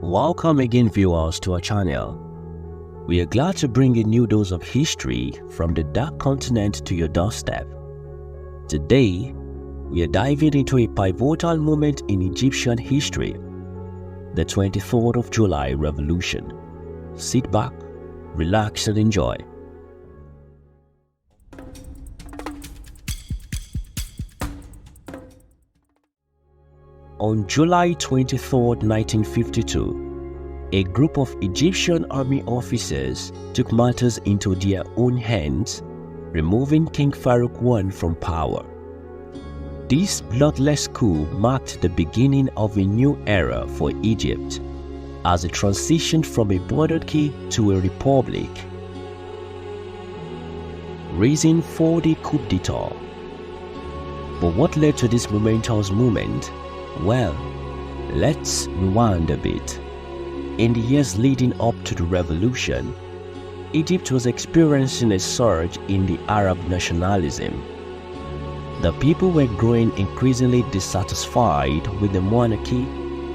Welcome again, viewers, to our channel. We are glad to bring a new dose of history from the dark continent to your doorstep. Today, we are diving into a pivotal moment in Egyptian history, the 23rd of July Revolution. Sit back, relax and enjoy. On July 23, 1952, a group of Egyptian army officers took matters into their own hands, removing King Farouk I from power. This bloodless coup marked the beginning of a new era for Egypt, as it transitioned from a monarchy to a republic, raising 40 coup d'etat. But what led to this momentous moment? Well, let's rewind a bit. In the years leading up to the revolution, Egypt was experiencing a surge in the Arab nationalism. The people were growing increasingly dissatisfied with the monarchy,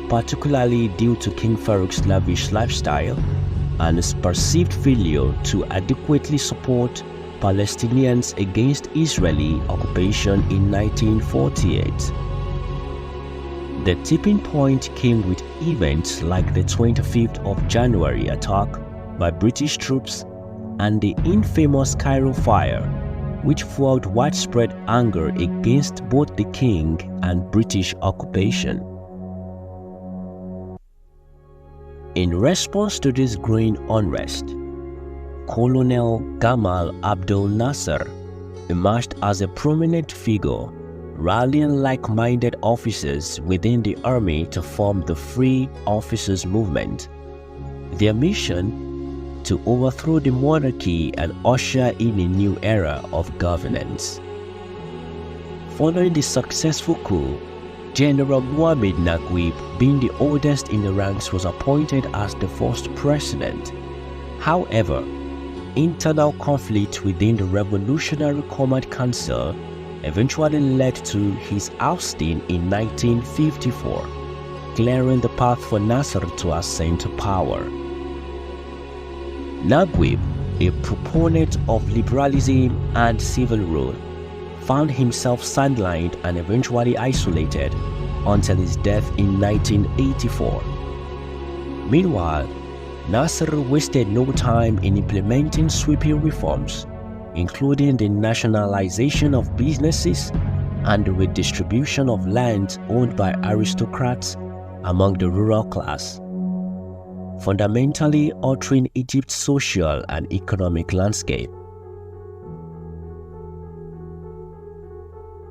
particularly due to King Farouk's lavish lifestyle and his perceived failure to adequately support Palestinians against Israeli occupation in 1948. The tipping point came with events like the 25th of January attack by British troops and the infamous Cairo fire, which fueled widespread anger against both the king and British occupation. In response to this growing unrest, Colonel Gamal Abdel Nasser emerged as a prominent figure, rallying like-minded officers within the army to form the Free Officers Movement. Their mission: to overthrow the monarchy and usher in a new era of governance. Following the successful coup, General Mohamed Naguib, being the oldest in the ranks, was appointed as the first president. However, internal conflict within the Revolutionary Command Council eventually led to his ousting in 1954, clearing the path for Nasser to ascend to power. Naguib, a proponent of liberalism and civil rule, found himself sidelined and eventually isolated until his death in 1984. Meanwhile, Nasser wasted no time in implementing sweeping reforms, including the nationalization of businesses and the redistribution of land owned by aristocrats among the rural class, fundamentally altering Egypt's social and economic landscape.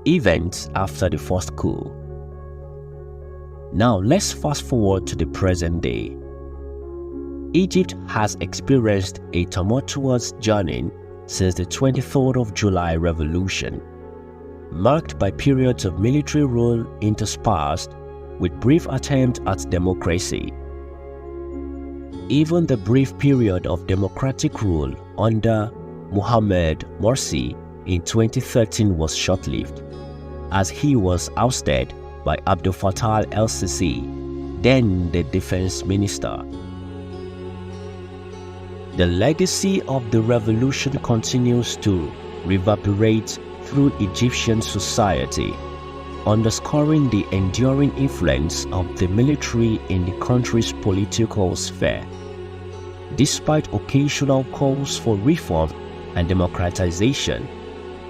Events after the first coup. Now let's fast forward to the present day. Egypt has experienced a tumultuous journey since the 23rd of July Revolution, marked by periods of military rule interspersed with brief attempts at democracy. Even the brief period of democratic rule under Mohamed Morsi in 2013 was short-lived, as he was ousted by Abdel Fattah el-Sisi, then the defense minister. The legacy of the revolution continues to reverberate through Egyptian society, underscoring the enduring influence of the military in the country's political sphere. Despite occasional calls for reform and democratization,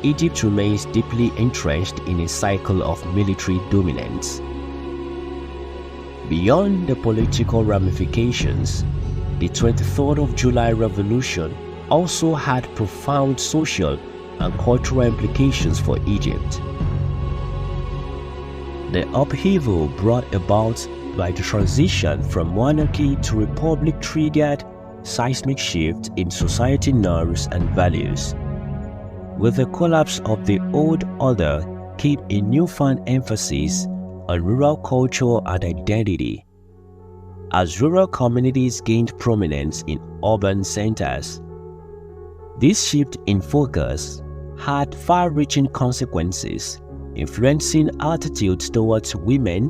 Egypt remains deeply entrenched in a cycle of military dominance. Beyond the political ramifications, the 23rd of July Revolution also had profound social and cultural implications for Egypt. The upheaval brought about by the transition from monarchy to republic triggered seismic shift in society norms and values. With the collapse of the old order came a newfound emphasis on rural culture and identity. As rural communities gained prominence in urban centers, this shift in focus had far-reaching consequences, influencing attitudes towards women,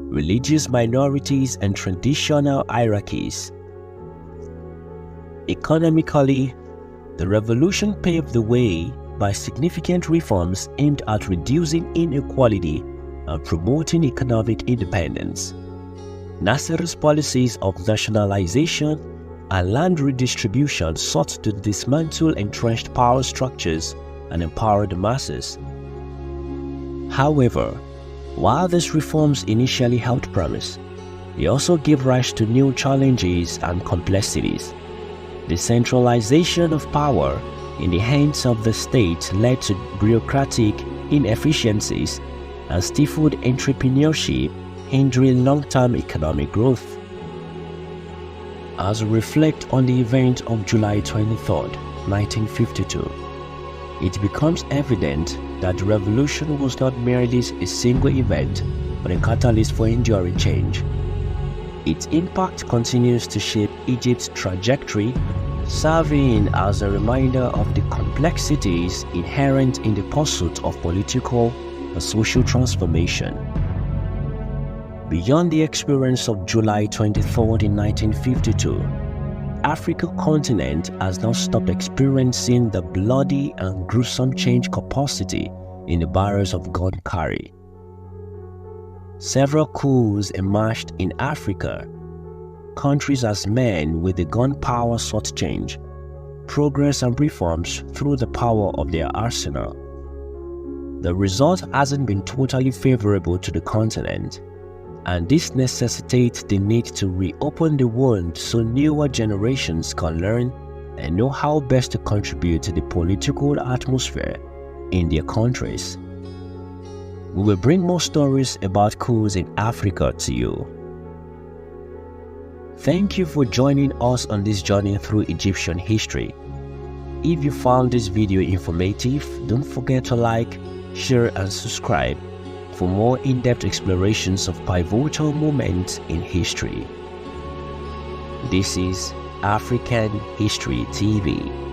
religious minorities, and traditional hierarchies. Economically, the revolution paved the way by significant reforms aimed at reducing inequality and promoting economic independence. Nasser's policies of nationalization and land redistribution sought to dismantle entrenched power structures and empower the masses. However, while these reforms initially held promise, they also gave rise to new challenges and complexities. The centralization of power in the hands of the state led to bureaucratic inefficiencies and stifled entrepreneurship, hindering long-term economic growth. As we reflect on the event of July 23, 1952, it becomes evident that the revolution was not merely a single event, but a catalyst for enduring change. Its impact continues to shape Egypt's trajectory, serving as a reminder of the complexities inherent in the pursuit of political and social transformation. Beyond the experience of July 23rd in 1952, African continent has now stopped experiencing the bloody and gruesome change capacity in the barrels of gun carry. Several coups emerged in Africa. Countries as men with the gun power sought change, progress and reforms through the power of their arsenal. The result hasn't been totally favorable to the continent, and this necessitates the need to reopen the wound so newer generations can learn and know how best to contribute to the political atmosphere in their countries. We will bring more stories about coups in Africa to you. Thank you for joining us on this journey through Egyptian history. If you found this video informative, don't forget to like, share and subscribe for more in-depth explorations of pivotal moments in history. This is African History TV.